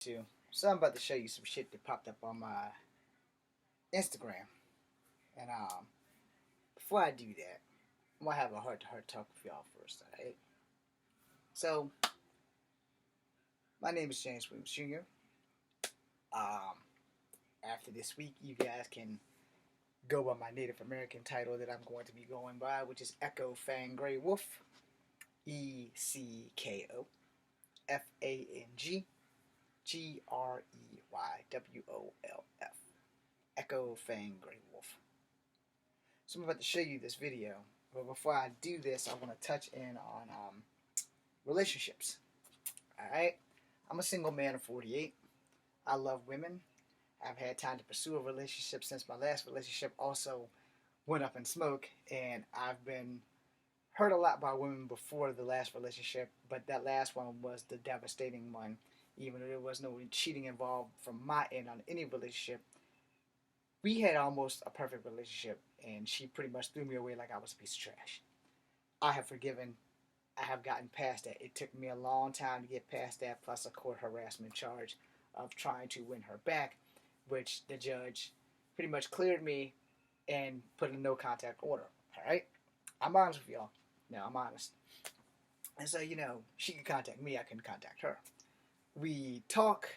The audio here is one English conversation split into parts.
To. So I'm about to show you some shit that popped up on my Instagram. And before I do that, I'm gonna have a heart-to-heart talk with y'all first, alright? So, my name is James Williams Jr. Um, After this week, you guys can go by my Native American title that I'm going to be going by, which is Echo Fang Grey Wolf. ECKOFANGGREYWOLF. Echo Fang Grey Wolf. So I'm about to show you this video, but before I do this, I want to touch in on relationships. Alright? I'm a single man of 48. I love women. I've had time to pursue a relationship since my last relationship also went up in smoke, and I've been hurt a lot by women before the last relationship, but that last one was the devastating one. Even though there was no cheating involved from my end on any relationship, we had almost a perfect relationship, and she pretty much threw me away like I was a piece of trash. I have forgiven. I have gotten past that. It took me a long time to get past that, plus a court harassment charge of trying to win her back, which the judge pretty much cleared me and put in a no contact order. Alright? I'm honest with y'all. No, I'm honest. And so, she can contact me, I can contact her. We talk,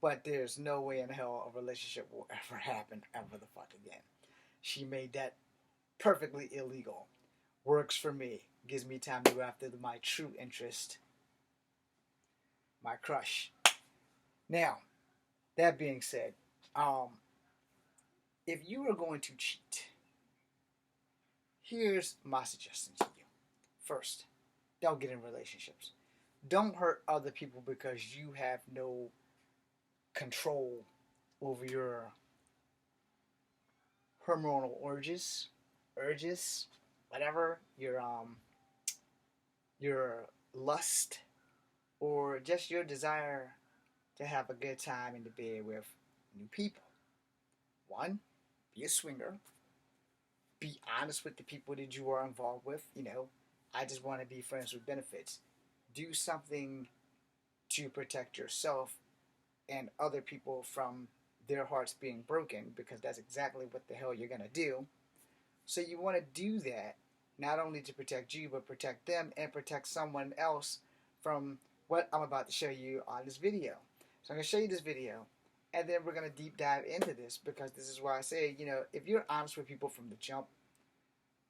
but there's no way in hell a relationship will ever happen ever the fuck again. She made that perfectly illegal. Works for me. Gives me time to go after my true interest, my crush. Now, that being said, if you are going to cheat, here's my suggestion to you. First, don't get in relationships. Don't hurt other people because you have no control over your hormonal urges, whatever, your lust, or just your desire to have a good time in the bed with new people. One, be a swinger. Be honest with the people that you are involved with. I just want to be friends with benefits. Do something to protect yourself and other people from their hearts being broken, because that's exactly what the hell you're going to do. So you want to do that not only to protect you, but protect them and protect someone else from what I'm about to show you on this video. So I'm going to show you this video, and then we're going to deep dive into this, because this is why I say, if you're honest with people from the jump,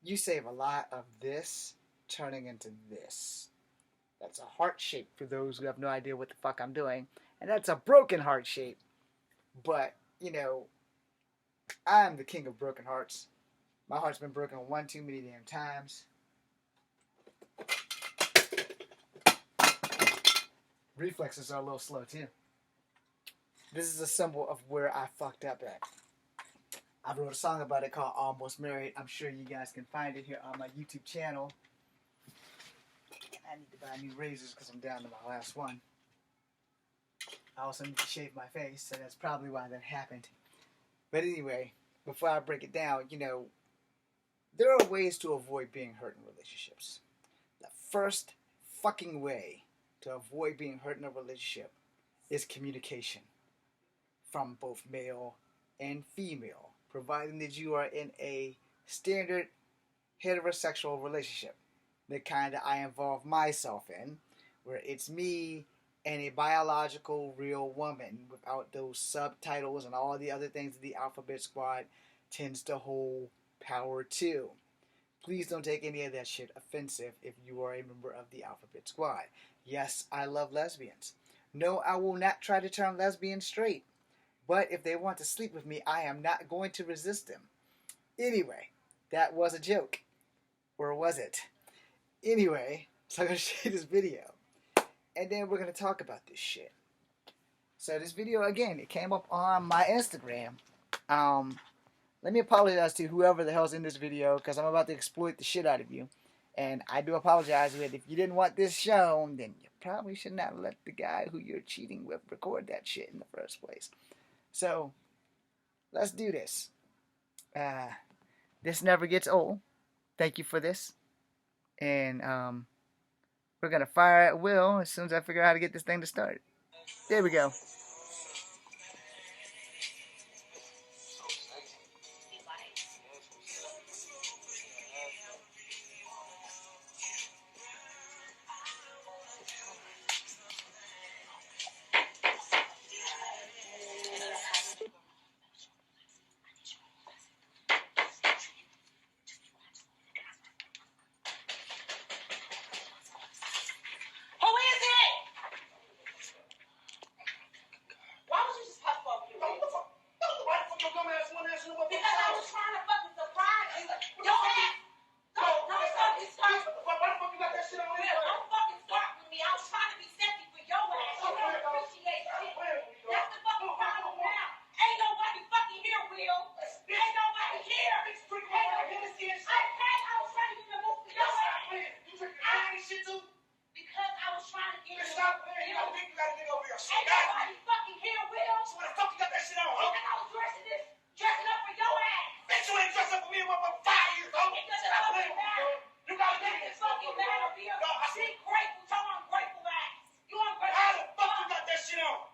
you save a lot of this turning into this. That's a heart shape for those who have no idea what the fuck I'm doing. And that's a broken heart shape. But, I'm the king of broken hearts. My heart's been broken one too many damn times. Reflexes are a little slow too. This is a symbol of where I fucked up at. I wrote a song about it called Almost Married. I'm sure you guys can find it here on my YouTube channel. I need to buy new razors because I'm down to my last one. I also need to shave my face, so that's probably why that happened. But anyway, before I break it down, there are ways to avoid being hurt in relationships. The first fucking way to avoid being hurt in a relationship is communication from both male and female, providing that you are in a standard heterosexual relationship, the kind that I involve myself in, where it's me and a biological real woman without those subtitles and all the other things that the Alphabet Squad tends to hold power to. Please don't take any of that shit offensive if you are a member of the Alphabet Squad. Yes, I love lesbians. No, I will not try to turn lesbians straight. But if they want to sleep with me, I am not going to resist them. Anyway, that was a joke. Or was it? Anyway, so I'm going to show you this video. And then we're going to talk about this shit. So this video, again, it came up on my Instagram. Let me apologize to whoever the hell's in this video, because I'm about to exploit the shit out of you. And I do apologize that if you didn't want this shown, then you probably should not let the guy who you're cheating with record that shit in the first place. So, let's do this. This never gets old. Thank you for this. And we're going to fire at will as soon as I figure out how to get this thing to start. There we go.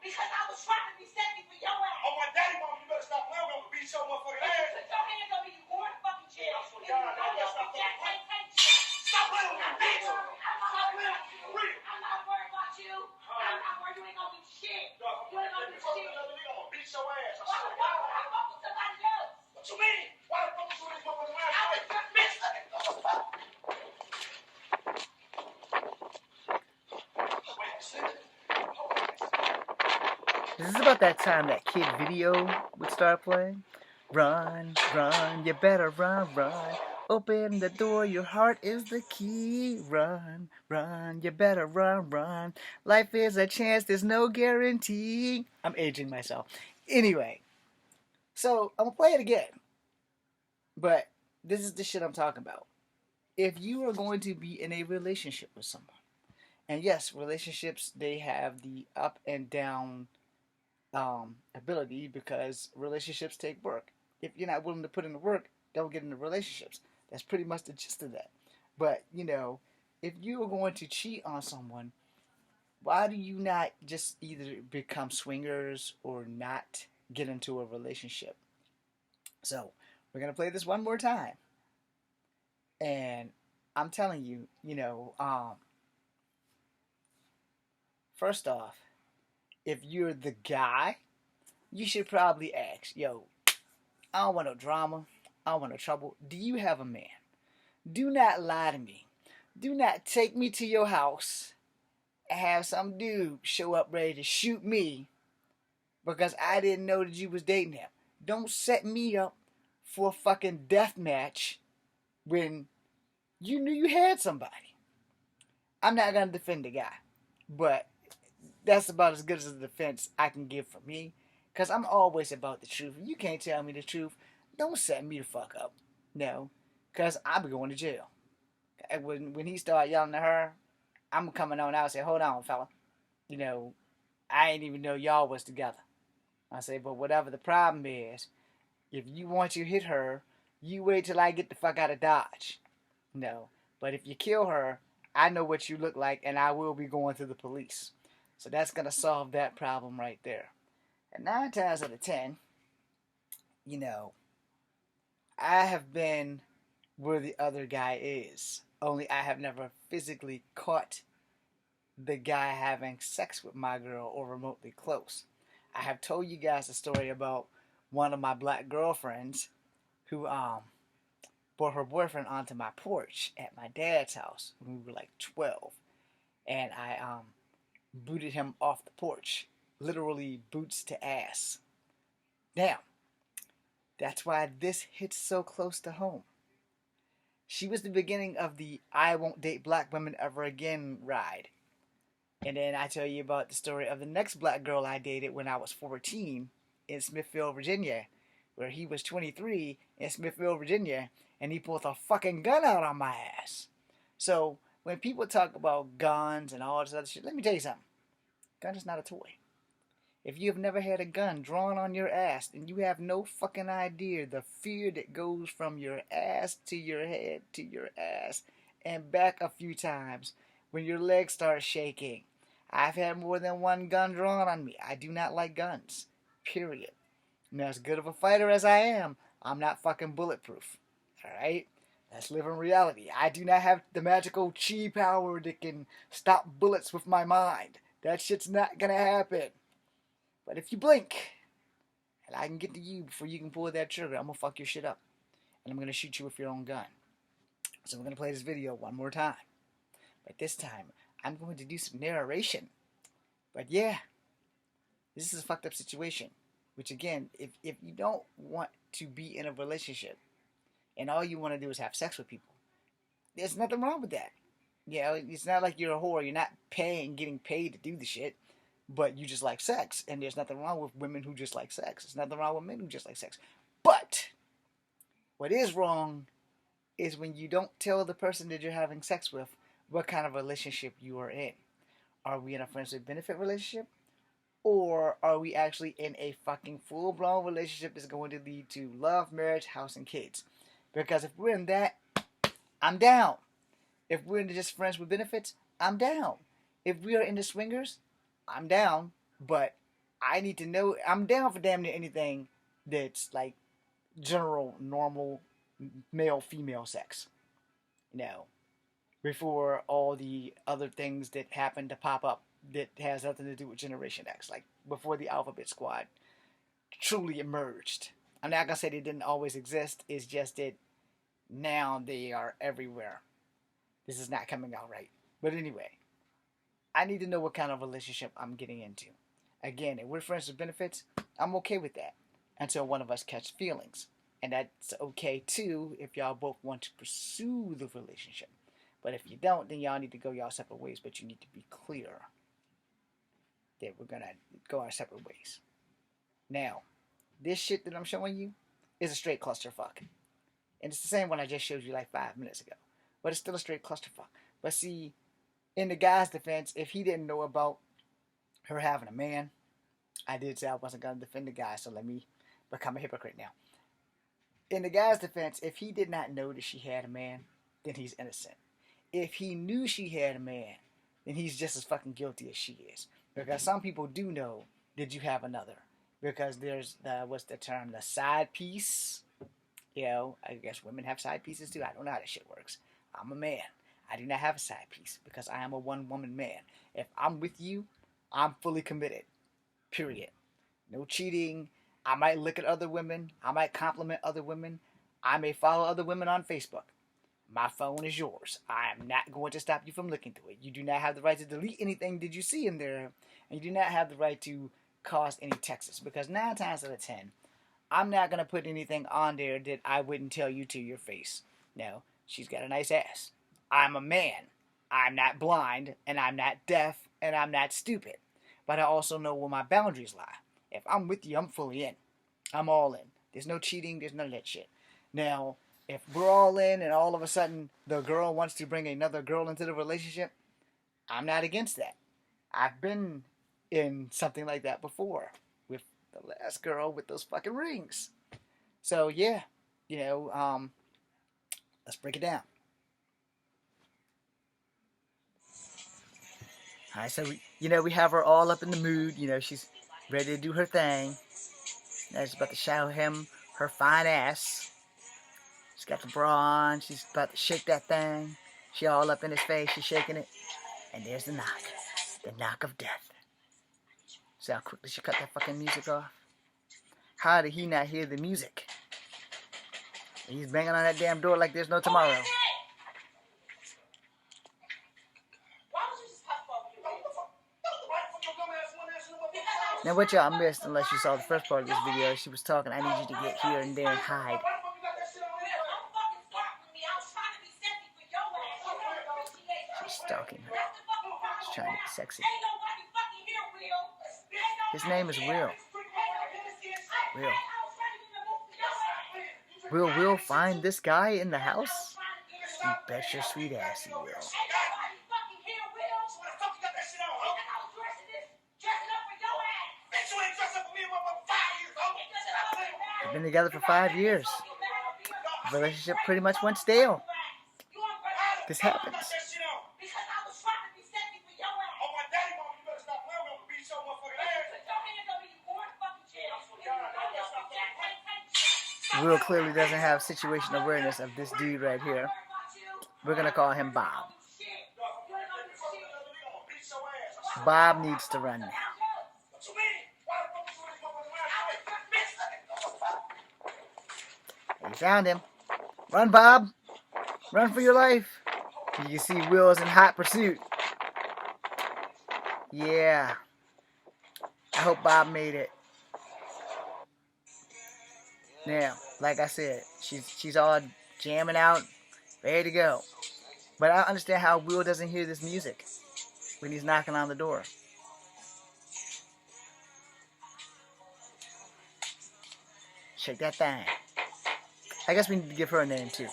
Because I was trying to be sexy for your ass. Oh, my daddy, mom, you better stop playing. I'm gonna beat your motherfucking ass. Put your hands on me, you go in the fucking chair. I swear to God, I better stop playing. Stop playing with me, bitch. Stop playing. I'm not worried about you. I'm not worried. You ain't gonna do shit. You ain't gonna do shit. I'm gonna beat your ass. Why the fuck would I fuck with somebody else? What you mean? Why the fuck would you this motherfucking ass? I was just bitch looking for the fuck. This is about that time that kid video would start playing. Run, run, you better run, run. Open the door, your heart is the key. Run, run, you better run, run. Life is a chance, there's no guarantee. I'm aging myself. Anyway, so I'm gonna play it again. But this is the shit I'm talking about. If you are going to be in a relationship with someone, and yes, relationships, they have the up and down ability because relationships take work. If you're not willing to put in the work, don't get into relationships. That's pretty much the gist of that. But, you know, if you are going to cheat on someone, why do you not just either become swingers or not get into a relationship? So, we're going to play this one more time. And I'm telling you, first off, if you're the guy, you should probably ask, yo, I don't want no drama. I don't want no trouble. Do you have a man? Do not lie to me. Do not take me to your house and have some dude show up ready to shoot me because I didn't know that you was dating him. Don't set me up for a fucking death match when you knew you had somebody. I'm not going to defend the guy, but that's about as good as a defense I can give for me. Because I'm always about the truth. If you can't tell me the truth, don't set me the fuck up. No. Because I'll be going to jail. When he started yelling at her, I'm coming on out and say, hold on, fella. I ain't even know y'all was together. I say, but whatever the problem is, if you want to hit her, you wait till I get the fuck out of Dodge. No. But if you kill her, I know what you look like and I will be going to the police. So that's going to solve that problem right there. And 9 times out of 10, I have been where the other guy is. Only I have never physically caught the guy having sex with my girl or remotely close. I have told you guys a story about one of my black girlfriends who brought her boyfriend onto my porch at my dad's house when we were like 12. And I booted him off the porch. Literally boots to ass. Now, that's why this hits so close to home. She was the beginning of the I won't date black women ever again ride. And then I tell you about the story of the next black girl I dated when I was 14 in Smithfield, Virginia, where he was 23 in Smithfield, Virginia, and he pulled a fucking gun out on my ass. So, when people talk about guns and all this other shit, let me tell you something. Gun is not a toy. If you have never had a gun drawn on your ass, then you have no fucking idea the fear that goes from your ass to your head to your ass and back a few times when your legs start shaking. I've had more than one gun drawn on me. I do not like guns. Period. Now, as good of a fighter as I am, I'm not fucking bulletproof. Alright? Let's live in reality. I do not have the magical chi power that can stop bullets with my mind. That shit's not gonna happen. But if you blink, and I can get to you before you can pull that trigger, I'm gonna fuck your shit up. And I'm gonna shoot you with your own gun. So we're gonna play this video one more time. But this time, I'm going to do some narration. But yeah, this is a fucked up situation. Which again, if you don't want to be in a relationship, and all you want to do is have sex with people, there's nothing wrong with that. It's not like you're a whore. You're not getting paid to do the shit. But you just like sex. And there's nothing wrong with women who just like sex. There's nothing wrong with men who just like sex. But what is wrong is when you don't tell the person that you're having sex with what kind of relationship you are in. Are we in a friends with benefit relationship? Or are we actually in a fucking full-blown relationship that's going to lead to love, marriage, house, and kids? Because if we're in that, I'm down. If we're into just friends with benefits, I'm down. If we are into swingers, I'm down. But I need to know. I'm down for damn near anything that's like general, normal, male female sex. You know, before all the other things that happen to pop up that has nothing to do with Generation X, like before the Alphabet Squad truly emerged. I'm not gonna say they didn't always exist. It's just that now they are everywhere. This is not coming out right. But anyway, I need to know what kind of relationship I'm getting into. Again, if we're friends with benefits, I'm okay with that until one of us catch feelings. And that's okay too if y'all both want to pursue the relationship. But if you don't, then y'all need to go y'all separate ways. But you need to be clear that we're gonna go our separate ways. Now, this shit that I'm showing you is a straight clusterfuck. And it's the same one I just showed you like 5 minutes ago. But it's still a straight clusterfuck. But see, in the guy's defense, if he didn't know about her having a man, I did say I wasn't going to defend the guy, so let me become a hypocrite now. In the guy's defense, if he did not know that she had a man, then he's innocent. If he knew she had a man, then he's just as fucking guilty as she is. Because some people do know that you have another. Because there's what's the term, the side piece. You know, I guess women have side pieces too. I don't know how that shit works. I'm a man. I do not have a side piece because I am a one-woman man. If I'm with you, I'm fully committed. Period. No cheating. I might look at other women. I might compliment other women. I may follow other women on Facebook. My phone is yours. I am not going to stop you from looking through it. You do not have the right to delete anything that you see in there. And you do not have the right to cause any texts. Because 9 times out of 10, I'm not going to put anything on there that I wouldn't tell you to your face. No, she's got a nice ass. I'm a man. I'm not blind, and I'm not deaf, and I'm not stupid. But I also know where my boundaries lie. If I'm with you, I'm fully in. I'm all in. There's no cheating. There's none of that shit. Now, if we're all in and all of a sudden the girl wants to bring another girl into the relationship, I'm not against that. I've been in something like that before with the last girl with those fucking rings. So, yeah, let's break it down. Alright, so we have her all up in the mood. She's ready to do her thing. Now she's about to show him her fine ass. She's got the bra on. She's about to shake that thing. She all up in his face. She's shaking it. And there's the knock. The knock of death. See how quickly she cut that fucking music off? How did he not hear the music? He's banging on that damn door like there's no tomorrow. Now what y'all missed, unless you saw the first part of this video, she was talking, I need you to get here and there and hide. She's stalking her. She's trying to be sexy. His name is Will. Will find this guy in the house? You bet your sweet ass he will. They've been together for 5 years. The relationship pretty much went stale. This happens. Will clearly doesn't have situational awareness of this dude right here. We're going to call him Bob. Bob needs to run now. You found him. Run, Bob. Run for your life. You can see Will is in hot pursuit. Yeah. I hope Bob made it. Now, like I said, she's all jamming out, ready to go. But I don't understand how Will doesn't hear this music when he's knocking on the door. Shake that thing. I guess we need to give her a name too.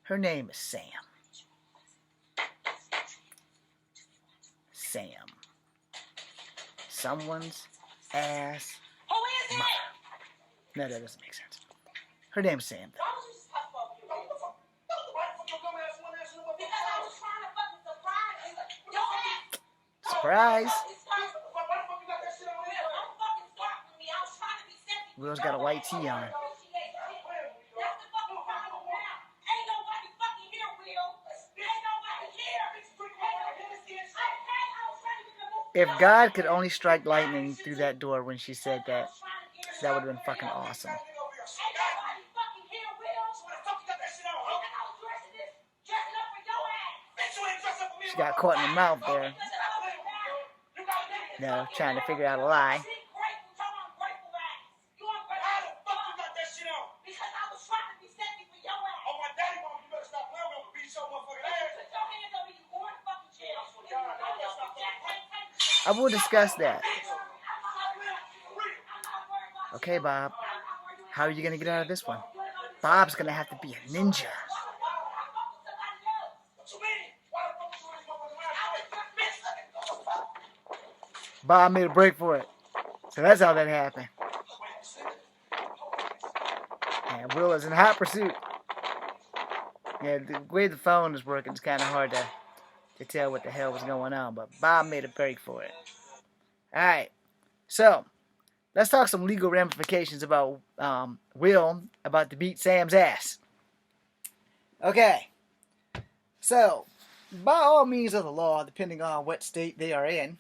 Her name is Sam. Sam. Someone's ass mother. No, that doesn't make sense. Her name's Sam. Surprise! Will's got a white tee on. If God could only strike lightning through that door when she said that, that would have been fucking awesome. She got caught in the mouth there. No, trying to figure out a lie. I will discuss that. Okay, Bob. How are you going to get out of this one? Bob's going to have to be a ninja. Bob made a break for it. So that's how that happened. And Will is in hot pursuit. Yeah, the way the phone is working, it's kind of hard to tell what the hell was going on. But Bob made a break for it. Alright. So, let's talk some legal ramifications about Will about to beat Sam's ass. Okay. So, by all means of the law, depending on what state they are in,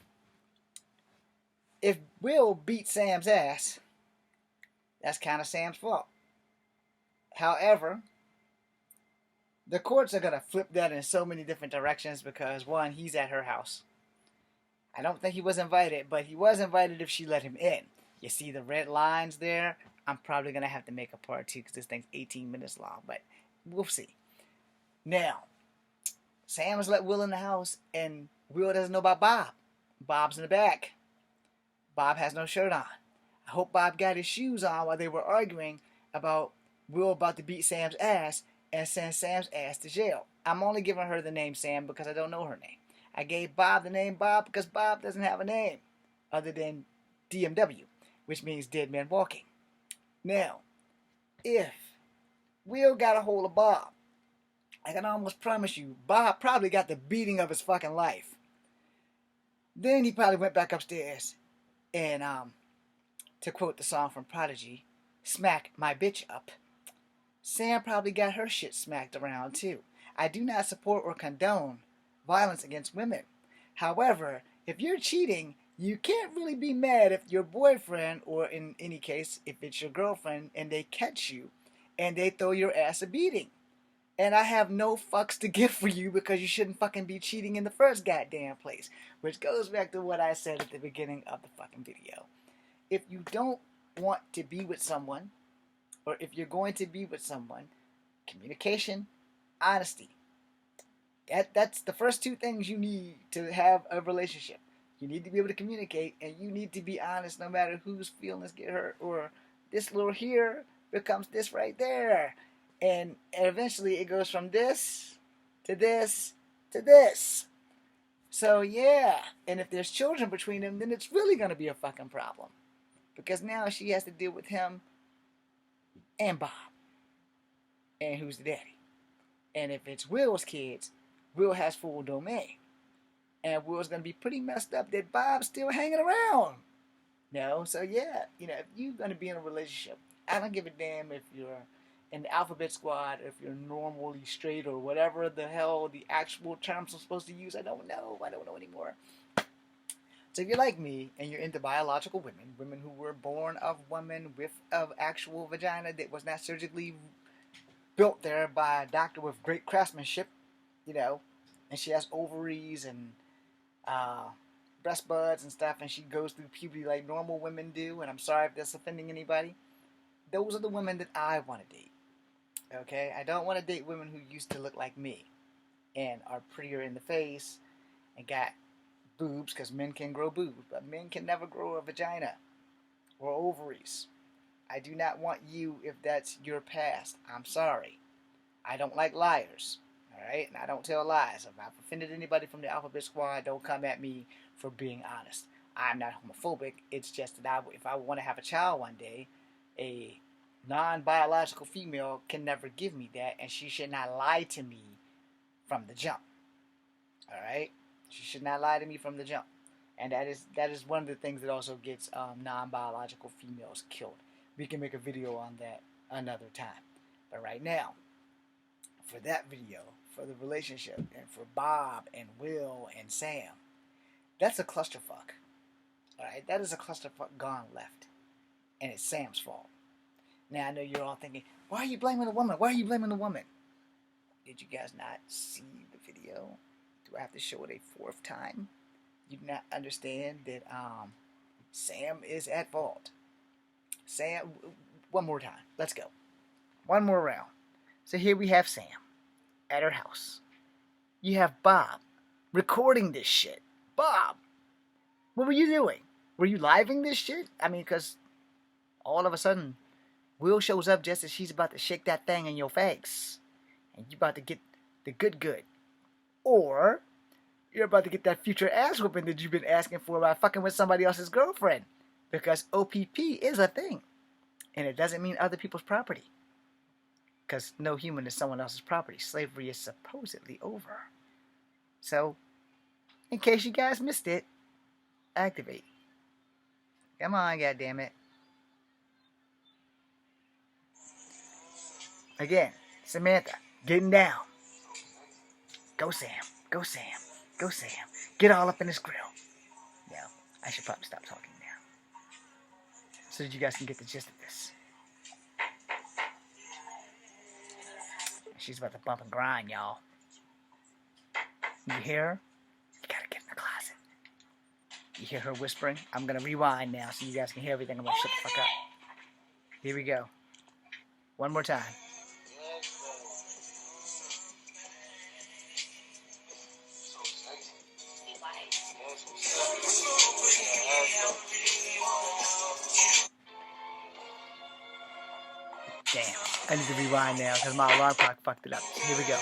if Will beats Sam's ass, that's kind of Sam's fault. However, the courts are going to flip that in so many different directions because, one, he's at her house. I don't think he was invited, but he was invited if she let him in. You see the red lines there? I'm probably going to have to make a part 2 because this thing's 18 minutes long, but we'll see. Now, Sam has let Will in the house, and Will doesn't know about Bob. Bob's in the back. Bob has no shirt on. I hope Bob got his shoes on while they were arguing about Will about to beat Sam's ass and send Sam's ass to jail. I'm only giving her the name Sam because I don't know her name. I gave Bob the name Bob because Bob doesn't have a name other than DMW, which means Dead Man Walking. Now, if Will got a hold of Bob, I can almost promise you, Bob probably got the beating of his fucking life. Then he probably went back upstairs and, to quote the song from Prodigy, smack my bitch up. Sam probably got her shit smacked around too. I do not support or condone violence against women. However, if you're cheating, you can't really be mad if your boyfriend, or in any case, if it's your girlfriend, and they catch you, and they throw your ass a beating. And I have no fucks to give for you because you shouldn't fucking be cheating in the first goddamn place. Which goes back to what I said at the beginning of the fucking video. If you don't want to be with someone, or if you're going to be with someone, communication, honesty. That's the first 2 things you need to have a relationship. You need to be able to communicate, and you need to be honest no matter whose feelings get hurt, or this little here becomes this right there. And eventually it goes from this to this to this. So yeah, and if there's children between them, then it's really going to be a fucking problem. Because now she has to deal with him and Bob. And who's the daddy? And if it's Will's kids, Will has full domain. And Will's going to be pretty messed up that Bob's still hanging around. No, so yeah, if you're going to be in a relationship, I don't give a damn if you're in the Alphabet Squad, if you're normally straight, or whatever the hell the actual terms are supposed to use. I don't know anymore. So if you're like me, and you're into biological women who were born of women with of actual vagina that was not surgically built there by a doctor with great craftsmanship, and she has ovaries and breast buds and stuff, and she goes through puberty like normal women do, and I'm sorry if that's offending anybody, those are the women that I want to date. Okay? I don't want to date women who used to look like me and are prettier in the face and got boobs, because men can grow boobs, but men can never grow a vagina or ovaries. I do not want you if that's your past. I'm sorry. I don't like liars. Alright? And I don't tell lies. If I've offended anybody from the Alphabet Squad, don't come at me for being honest. I'm not homophobic. It's just that if I want to have a child one day, a non-biological female can never give me that, and she should not lie to me from the jump. Alright? She should not lie to me from the jump. And that is one of the things that also gets non-biological females killed. we can make a video on that another time. But right now, for that video, for the relationship, and for Bob and Will and Sam, that's a clusterfuck. Alright, that is a clusterfuck gone left. And it's Sam's fault. Now, I know you're all thinking, why are you blaming the woman? Why are you blaming the woman? Did you guys not see the video? Do I have to show it a fourth time? You do not understand that Sam is at fault. Sam, one more time. Let's go. One more round. So here we have Sam at her house. You have Bob recording this shit. Bob, what were you doing? Were you living this shit? I mean, because all of a sudden, Will shows up just as she's about to shake that thing in your face. And you about to get the good. Or you're about to get that future ass whooping that you've been asking for by fucking with somebody else's girlfriend. Because OPP is a thing. And it doesn't mean other people's property. Because no human is someone else's property. Slavery is supposedly over. So, in case you guys missed it, activate. Come on, goddammit. Again, Samantha, getting down. Go Sam, go Sam, go Sam. Get all up in this grill. Now, I should probably stop talking now. So that you guys can get the gist of this. She's about to bump and grind, y'all. You hear her? You gotta get in the closet. You hear her whispering? I'm gonna rewind now so you guys can hear everything. I'm gonna shut the fuck up. Here we go. One more time. Damn, I need to rewind now because my alarm clock fucked it up. So here we go.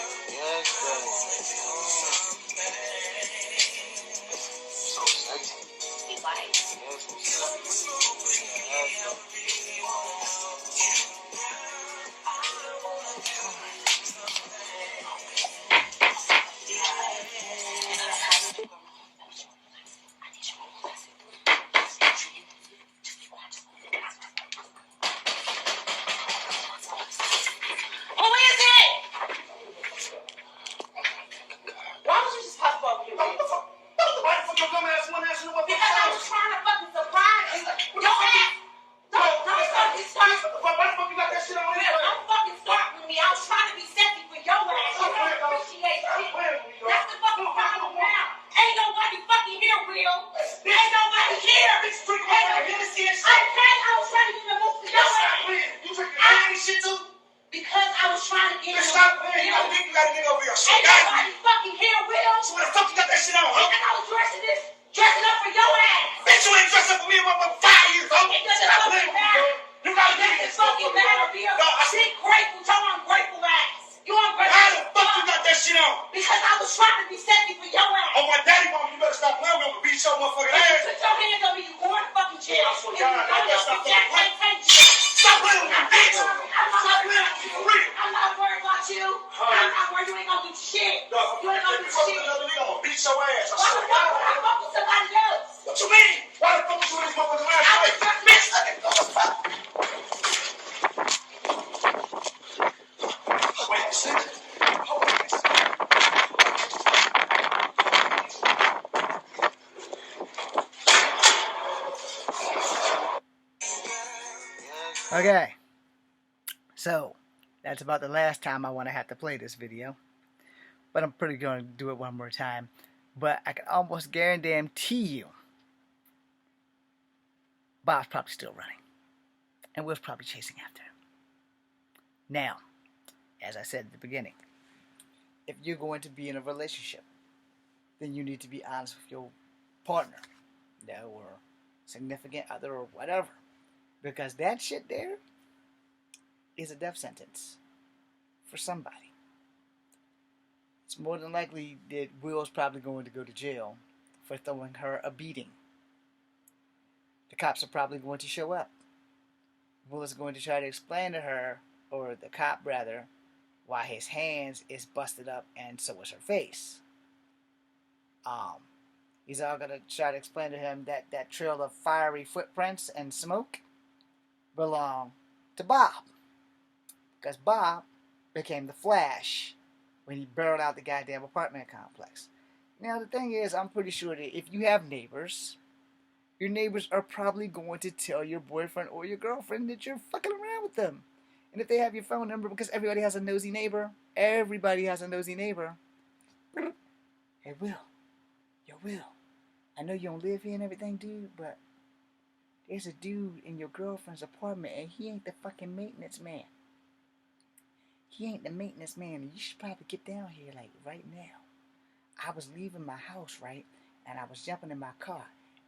Okay, so that's about the last time I want to have to play this video, but I'm pretty going to do it one more time. But I can almost guarantee you Bob's probably still running, and Will's probably chasing after him. Now, as I said at the beginning, if you're going to be in a relationship, then you need to be honest with your partner, or significant other, or whatever. Because that shit there is a death sentence for somebody. It's more than likely that Will's probably going to go to jail for throwing her a beating. The cops are probably going to show up. Will is going to try to explain to her, or the cop rather, why his hands is busted up and so is her face. He's all going to try to explain to him that trail of fiery footprints and smoke belonged to Bob. Because Bob became the Flash when he barreled out the goddamn apartment complex. Now, the thing is, I'm pretty sure that if you have neighbors, your neighbors are probably going to tell your boyfriend or your girlfriend that you're fucking around with them. And if they have your phone number, because everybody has a nosy neighbor, everybody has a nosy neighbor. Hey, Will, I know you don't live here and everything, dude, but there's a dude in your girlfriend's apartment and he ain't the fucking maintenance man. He ain't the maintenance man, and you should probably get down here, like, right now. I was leaving my house, right, and I was jumping in my car.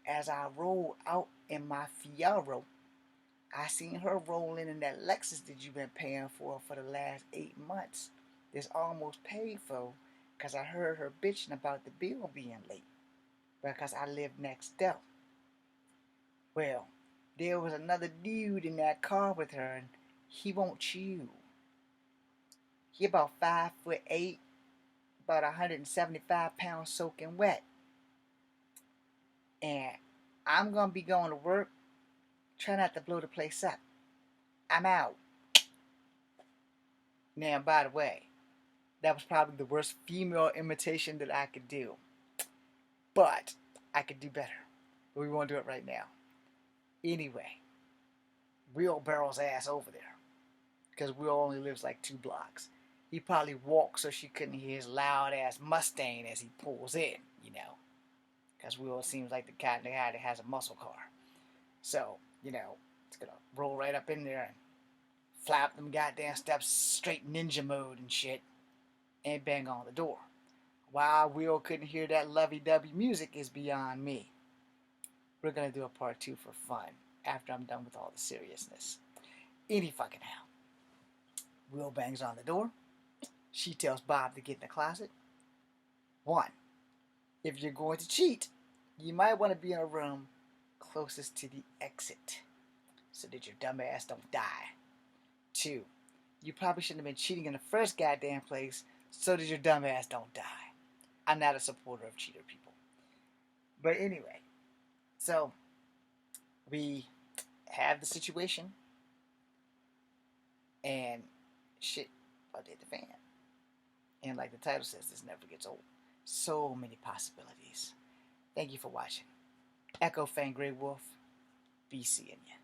As I rolled out in my Fiero, I seen her rolling in that Lexus that you've been paying for the last 8 months. That's almost paid for, because I heard her bitching about the bill being late, because I live next door. Well, there was another dude in that car with her, and he won't you. He about 5'8", about 175 pounds soaking wet. And I'm going to be going to work. Try not to blow the place up. I'm out. Now, by the way, that was probably the worst female imitation that I could do. But I could do better. But we won't do it right now. Anyway, Will barrels ass over there. Because Will only lives like 2 blocks. He probably walked so she couldn't hear his loud ass Mustang as he pulls in, you know. Because Will seems like the kind of guy that has a muscle car. So, you know, it's going to roll right up in there and flap them goddamn steps straight ninja mode and shit. And bang on the door. Why Will couldn't hear that lovey-dovey music is beyond me. We're going to do a part 2 for fun after I'm done with all the seriousness. Any fucking how. Will bangs on the door. She tells Bob to get in the closet. 1. If you're going to cheat, you might want to be in a room closest to the exit so that your dumb ass don't die. 2. You probably shouldn't have been cheating in the first goddamn place so that your dumb ass don't die. I'm not a supporter of cheater people. But anyway, so we have the situation and shit about to hit the fan. And like the title says, this never gets old. So many possibilities. Thank you for watching. Echo Fang Grey Wolf, be seeing ya.